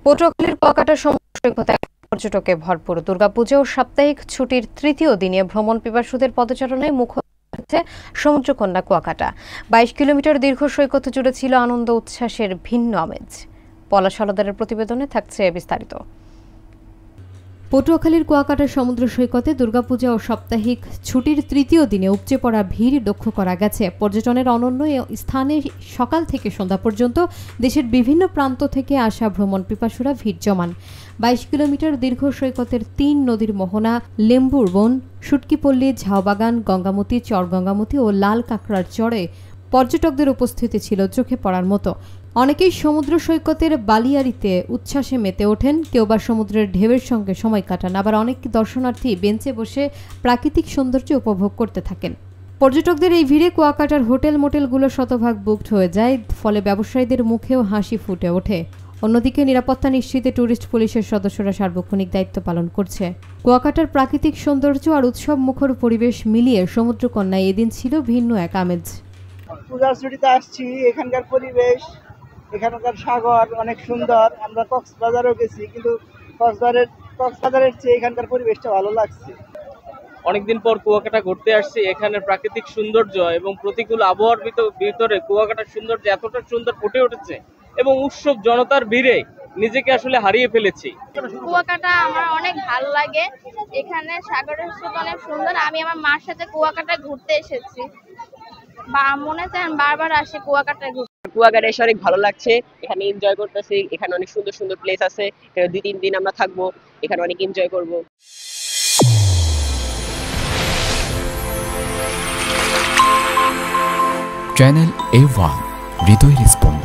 পটুয়াখালীর কুয়াকাটা সমুদ্র সৈকতে পর্যটকে ভরপুর। দুর্গাপূজা ও সাপ্তাহিক ছুটির তৃতীয় দিনে ভ্রমণ পিপাসুদের পদচারণায় মুখর হয়েছে সমুদ্রকন্যা কুয়াকাটা। ২২ কিলোমিটার দীর্ঘ সৈকত জুড়ে ছিল আনন্দ উচ্ছ্বাসের ভিন্ন আমেজ। পলাশ হালদারের প্রতিবেদনে থাকছে বিস্তারিত। পটুয়াখালীর কুয়াকাটা সমুদ্র সৈকতে দুর্গাপূজা ও সাপ্তাহিক ছুটির তৃতীয় দিনে উপচে পড়া ভিড় লক্ষ্য করা গেছে। পর্যটনের অনন্য স্থানে সকাল থেকে সন্ধ্যা পর্যন্ত দেশের বিভিন্ন প্রান্ত থেকে আসা ভ্রমণ পিপাসুরা ভিড় জমান। ২২ কিলোমিটার দীর্ঘ সৈকতের ৩ নদীর মোহনা, লেম্বুর বন, সুটকিপল্লী, ঝাউবাগান, গঙ্গামতি, চরগঙ্গামতি ও লাল কাঁকড়ার চরে পর্যটকদের উপস্থিতি ছিল চোখে পড়ার মতো। অনেকেই সমুদ্র সৈকতের বালিয়াড়িতে উচ্ছ্বাসে মেতে ওঠেন, কেউ বা সমুদ্রের ঢেউয়ের সঙ্গে সময় কাটান, আবার অনেক দর্শনার্থী বেঞ্চে বসে প্রাকৃতিক সৌন্দর্য উপভোগ করতে থাকেন। পর্যটকদের এই ভিড়ে কুয়াকাটার হোটেল মোটেলগুলো শতভাগ বুকড হয়ে যায়, ফলে ব্যবসায়ীদের মুখেও হাসি ফুটে ওঠে। অন্যদিকে নিরাপত্তা নিশ্চিতে ট্যুরিস্ট পুলিশের সদস্যরা সার্বক্ষণিক দায়িত্ব পালন করছে। কুয়াকাটার প্রাকৃতিক সৌন্দর্য আর উৎসব মুখর পরিবেশ মিলিয়ে সমুদ্রকন্যায় এদিন ছিল ভিন্ন এক আমেজ। পূজার ছুটিতে আসছি, এখানকার পরিবেশ, এখানকার সাগর অনেক সুন্দর। আমরা কক্সবাজারও গেছি, কিন্তু কক্সবাজারের চেয়ে এখানকার পরিবেশটা ভালো লাগছে। অনেকদিন পর কুয়াকাটা ঘুরতে আসছি। এখানে প্রাকৃতিক সৌন্দর্য এবং প্রতিকূল আবহাওয়ার ভিতরে কুয়াকাটার সৌন্দর্য এতটা সুন্দর ফুটে উঠেছে এবং উৎসব জনতার ভিড়ে নিজেকে আসলে হারিয়ে ফেলেছি। কুয়াকাটা আমার অনেক ভালো লাগে, এখানে সাগরের স্রোত অনেক সুন্দর। আমি আমার মার সাথে কুয়াকাটা ঘুরতে এসেছি, মনে চায় বারবার আসি কুয়াকাটায় ঘুরতে। কুয়াকাটা এসে অনেক ভালো লাগছে, এখানে এনজয় করতেছি। এখানে অনেক সুন্দর সুন্দর প্লেস আছে, এখানে 2-3 দিন আমরা থাকবো, এখানে অনেক এনজয় করব। চ্যানেল A1 হৃদয়ের স্পন্দন।